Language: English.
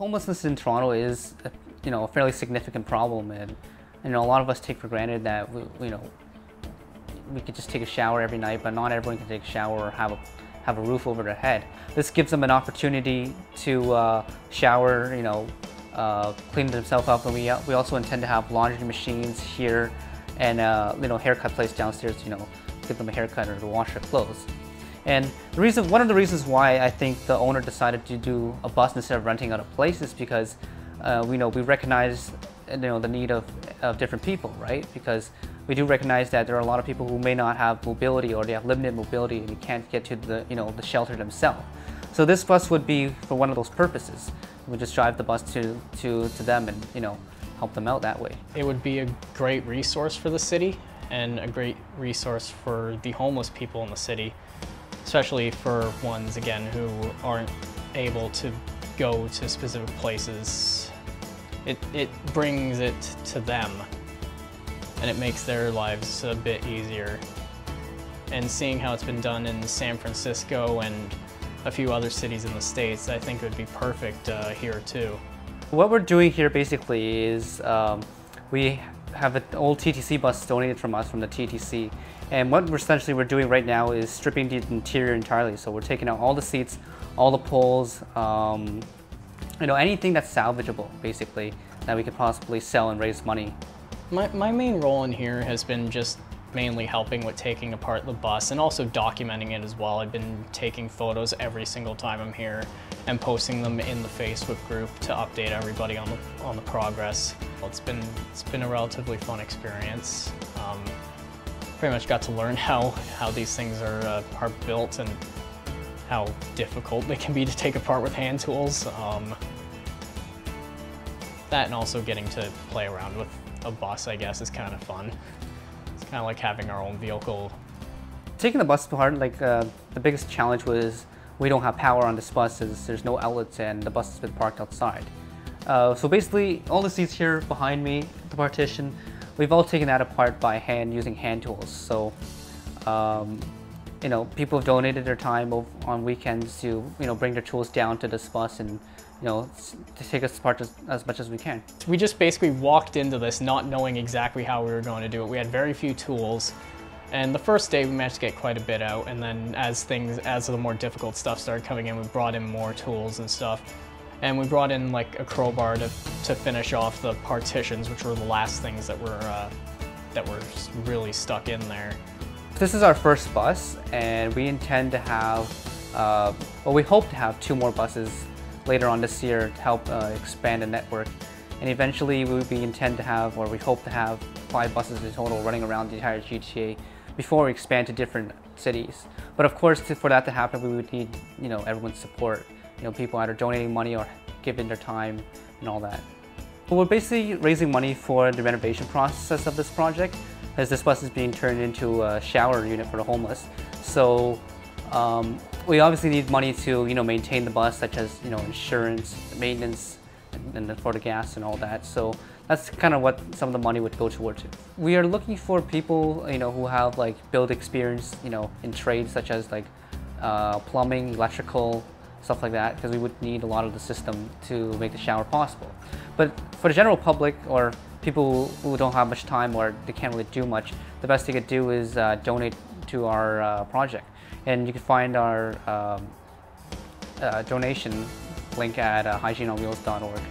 Homelessness in Toronto is, a fairly significant problem, and a lot of us take for granted that we could just take a shower every night, but not everyone can take a shower or have a roof over their head. This gives them an opportunity to shower, clean themselves up, and we also intend to have laundry machines here and haircut place downstairs, give them a haircut or to wash their clothes. And one of the reasons why I think the owner decided to do a bus instead of renting out a place is because we recognize the need of different people, right? Because we do recognize that there are a lot of people who may not have mobility, or they have limited mobility and can't get to the shelter themselves. So this bus would be for one of those purposes. We just drive the bus to them and help them out that way. It would be a great resource for the city and a great resource for the homeless people in the city, especially for ones, again, who aren't able to go to specific places. It brings it to them, and it makes their lives a bit easier. And seeing how it's been done in San Francisco and a few other cities in the States, I think it would be perfect here too. What we're doing here basically is we have an old TTC bus donated from us from the TTC, and what we're doing right now is stripping the interior entirely. So we're taking out all the seats, all the poles, anything that's salvageable basically that we could possibly sell and raise money. My main role in here has been just mainly helping with taking apart the bus and also documenting it as well. I've been taking photos every single time I'm here and posting them in the Facebook group to update everybody on the progress. It's been a relatively fun experience. Pretty much got to learn how these things are built and how difficult they can be to take apart with hand tools. That and also getting to play around with a bus, I guess, is kind of fun. It's kind of like having our own vehicle. Taking the bus apart, the biggest challenge was we don't have power on this bus, as there's no outlets and the bus has been parked outside. So basically, all the seats here behind me, the partition, we've all taken that apart by hand using hand tools. So, people have donated their time on weekends to, bring their tools down to this bus and, to take us apart as much as we can. We just basically walked into this not knowing exactly how we were going to do it. We had very few tools, and the first day we managed to get quite a bit out, and then as the more difficult stuff started coming in, we brought in more tools and stuff. And we brought in like a crowbar to finish off the partitions, which were the last things that were really stuck in there. This is our first bus, and we intend to have, we hope to have 2 more buses later on this year to help expand the network. And eventually we intend to have, or we hope to have, 5 buses in total running around the entire GTA before we expand to different cities. But of course, for that to happen, we would need, everyone's support. People either donating money or giving their time and all that. But we're basically raising money for the renovation process of this project, as this bus is being turned into a shower unit for the homeless. So we obviously need money to maintain the bus, such as insurance, maintenance, and for the gas and all that. So that's kind of what some of the money would go towards it. We are looking for people who have build experience in trades such as plumbing, electrical, stuff like that, because we would need a lot of the system to make the shower possible. But for the general public or people who don't have much time or they can't really do much, the best they could do is donate to our project. And you can find our donation link at hygieneonwheels.org.